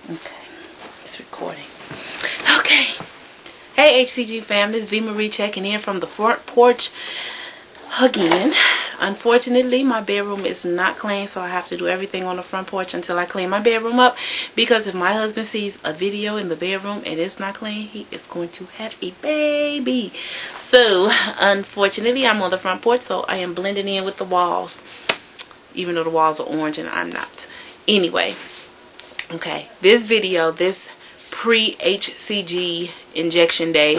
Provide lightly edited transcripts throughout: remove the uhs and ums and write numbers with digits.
Okay, it's recording. Okay. Hey HCG fam, this is V Marie checking in from the front porch again. Unfortunately, my bedroom is not clean, so I have to do everything on the front porch until I clean my bedroom up, because if my husband sees a video in the bedroom and it's not clean, he is going to have a baby. So unfortunately, I'm on the front porch, so I am blending in with the walls, even though the walls are orange and I'm not. Anyway, okay, this video, this pre-HCG injection day,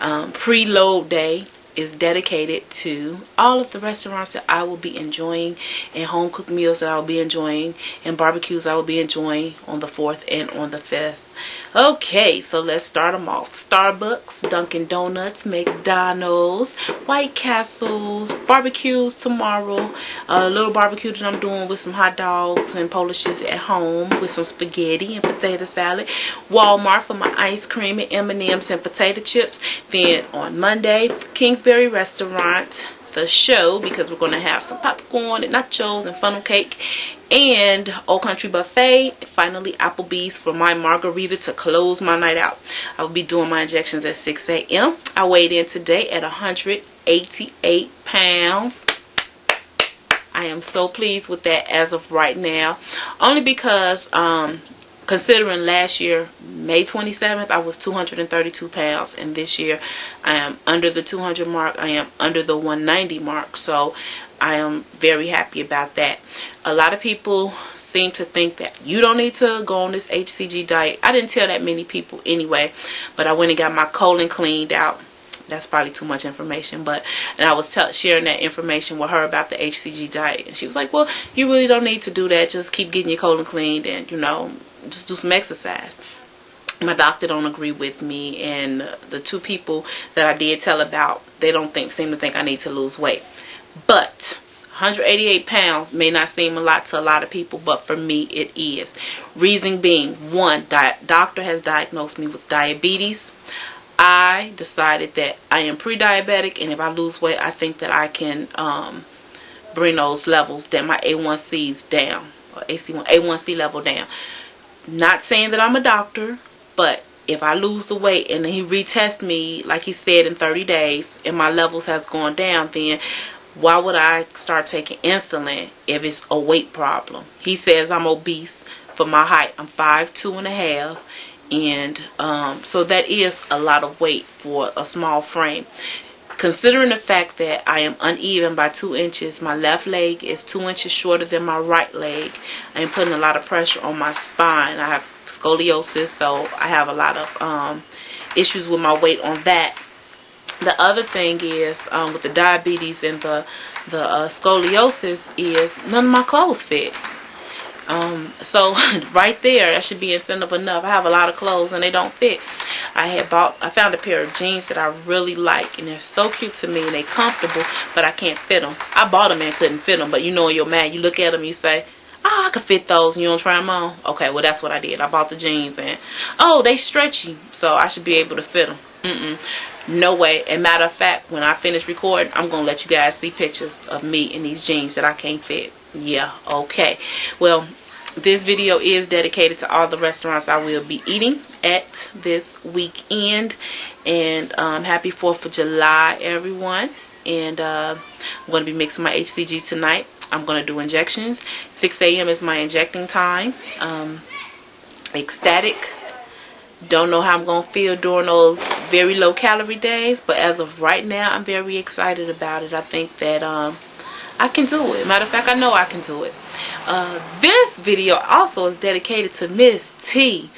preload day, is dedicated to all of the restaurants that I will be enjoying, and home cooked meals that I will be enjoying, and barbecues I will be enjoying on the 4th and on the 5th. Okay, so let's start them off. Starbucks, Dunkin' Donuts, McDonald's, White Castles, barbecues tomorrow. A little barbecue that I'm doing with some hot dogs and Polishes at home with some spaghetti and potato salad. Walmart for my ice cream and M&M's and potato chips. Then on Monday, Kingsbury Restaurant, the show, because we're going to have some popcorn and nachos and funnel cake, and Old Country Buffet. Finally, Applebee's for my margarita to close my night out. I will be doing my injections at 6 a.m. I weighed in today at 188 pounds. I am so pleased with that as of right now, only because considering last year, May 27th, I was 232 pounds, and this year I am under the 200 mark. I am under the 190 mark, so I am very happy about that. A lot of people seem to think that you don't need to go on this HCG diet. I didn't tell that many people anyway, but I went and got my colon cleaned out. That's probably too much information, and I was sharing that information with her about the HCG diet, and she was like, well, you really don't need to do that. Just keep getting your colon cleaned and, you know, just do some exercise. My doctor don't agree with me, and the two people that I did tell about, they don't seem to think I need to lose weight. But 188 pounds may not seem a lot to a lot of people, but for me it is. Reason being, one, doctor has diagnosed me with diabetes. I decided that I am pre-diabetic, and if I lose weight, I think that I can bring those levels, that my A1C's down, or A1C level down. Not saying that I'm a doctor, but if I lose the weight and he retests me, like he said, in 30 days, and my levels has gone down, then why would I start taking insulin if it's a weight problem? He says I'm obese for my height. I'm 5'2½", and so that is a lot of weight for a small frame. Considering the fact that I am uneven by 2 inches, my left leg is 2 inches shorter than my right leg. I am putting a lot of pressure on my spine. I have scoliosis, so I have a lot of issues with my weight on that. The other thing is, with the diabetes and the scoliosis, is none of my clothes fit. So right there, that should be incentive enough. I have a lot of clothes and they don't fit. I found a pair of jeans that I really like, and they're so cute to me and they're comfortable, but I can't fit them. I bought them and couldn't fit them, but you know, you're mad. You look at them, you say, oh, I could fit those, and you don't try them on. Okay, well, that's what I did. I bought the jeans, and oh, they stretchy, so I should be able to fit them. No way. And matter of fact, when I finish recording, I'm going to let you guys see pictures of me in these jeans that I can't fit. Yeah, okay. Well, this video is dedicated to all the restaurants I will be eating at this weekend. And happy 4th of July, everyone. And I'm going to be mixing my HCG tonight. I'm going to do injections. 6 a.m. is my injecting time. Ecstatic. Don't know how I'm going to feel during those very low calorie days, but as of right now, I'm very excited about it. I think that I can do it. Matter of fact, I know I can do it. This video also is dedicated to Miss T.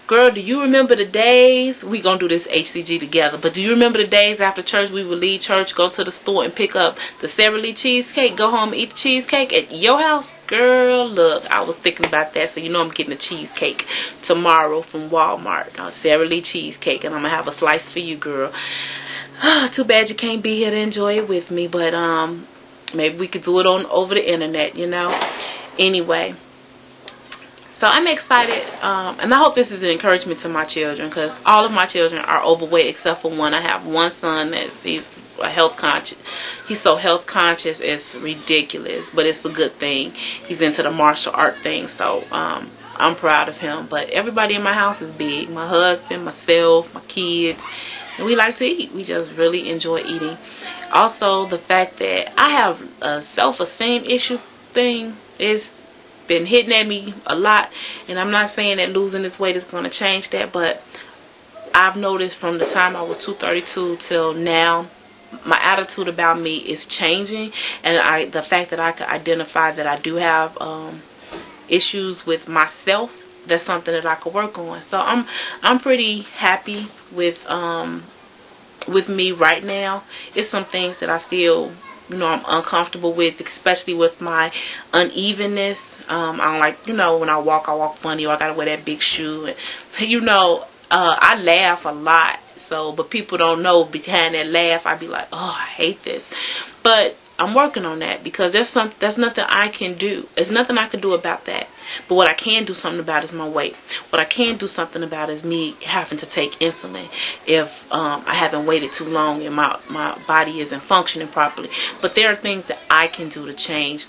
Girl, do you remember the days? We gonna do this HCG together, but do you remember the days after church we would leave church, go to the store and pick up the Sara Lee cheesecake, go home and eat the cheesecake at your house? Girl, look, I was thinking about that, so you know I'm getting a cheesecake tomorrow from Walmart. Sara Lee cheesecake, and I'm gonna have a slice for you, girl. Too bad you can't be here to enjoy it with me, but maybe we could do it over the internet, you know. Anyway, so I'm excited, and I hope this is an encouragement to my children, because all of my children are overweight except for one. I have one son he's health conscious. He's so health conscious, it's ridiculous, but it's a good thing. He's into the martial art thing, so I'm proud of him. But everybody in my house is big. My husband, myself, my kids. And we like to eat. We just really enjoy eating. Also, the fact that I have a self-esteem issue thing is been hitting at me a lot. And I'm not saying that losing this weight is going to change that. But I've noticed from the time I was 232 till now, my attitude about me is changing. And the fact that I could identify that I do have issues with myself, that's something that I could work on. So I'm pretty happy with me right now. It's some things that I still, I'm uncomfortable with, especially with my unevenness. I don't like, when I walk funny, or I gotta wear that big shoe. And, I laugh a lot. So, but people don't know behind that laugh, I'd be like, oh, I hate this. But I'm working on that, because that's nothing I can do. There's nothing I can do about that. But what I can do something about is my weight. What I can do something about is me having to take insulin if I haven't waited too long and my body isn't functioning properly. But there are things that I can do to change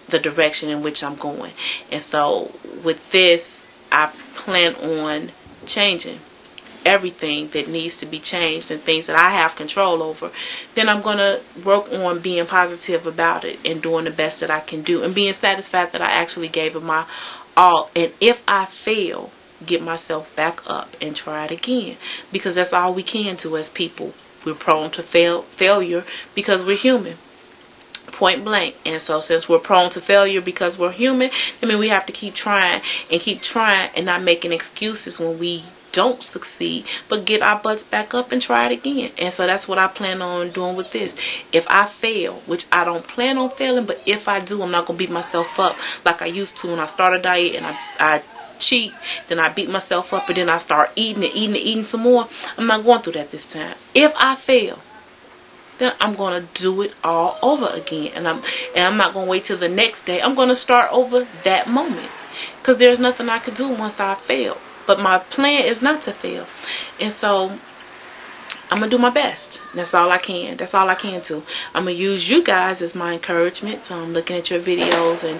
the direction in which I'm going. And so with this, I plan on changing everything that needs to be changed and things that I have control over. Then I'm going to work on being positive about it and doing the best that I can do and being satisfied that I actually gave it my all. And if I fail, get myself back up and try it again, because that's all we can do as people. We're prone to failure because we're human. Point blank. And so since we're prone to failure because we're human, we have to keep trying and not making excuses when we don't succeed, but get our butts back up and try it again. And so that's what I plan on doing with this. If I fail, which I don't plan on failing, but if I do, I'm not going to beat myself up like I used to when I started a diet and I cheat, then I beat myself up, and then I start eating some more. I'm not going through that this time. If I fail, then I'm going to do it all over again. And I'm not going to wait till the next day. I'm going to start over that moment, because there's nothing I can do once I fail. But my plan is not to fail. And so I'm going to do my best. That's all I can. That's all I can do. I'm going to use you guys as my encouragement. So I'm looking at your videos and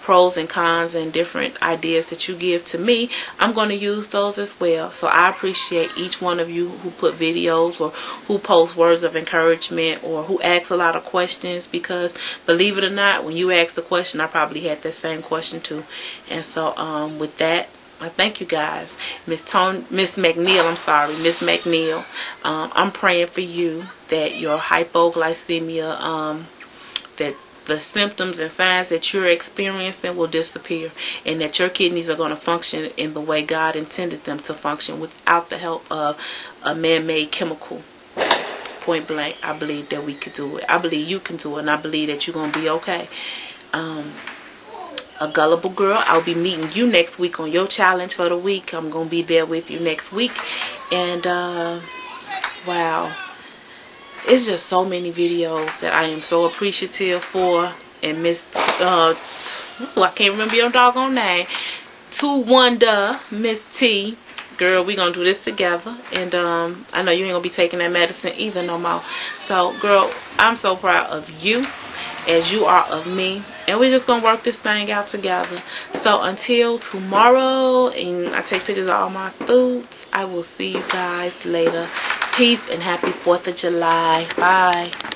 pros and cons and different ideas that you give to me. I'm going to use those as well. So I appreciate each one of you who put videos or who post words of encouragement or who ask a lot of questions, because believe it or not, when you ask the question, I probably had that same question too. And so with that, I thank you guys. Miss McNeil, I'm praying for you that your hypoglycemia, that the symptoms and signs that you're experiencing will disappear, and that your kidneys are going to function in the way God intended them to function without the help of a man-made chemical. Point blank, I believe that we could do it. I believe you can do it, and I believe that you're going to be okay. A gullible girl, I'll be meeting you next week on your challenge for the week. I'm going to be there with you next week. And wow, it's just so many videos that I am so appreciative for. And Miss I can't remember your doggone name, Miss T, girl, we gonna do this together. And I know you ain't gonna be taking that medicine either no more. So girl, I'm so proud of you as you are of me, and we're just gonna work this thing out together. So until tomorrow, and I take pictures of all my foods, I will see you guys later. Peace and happy 4th of July. Bye.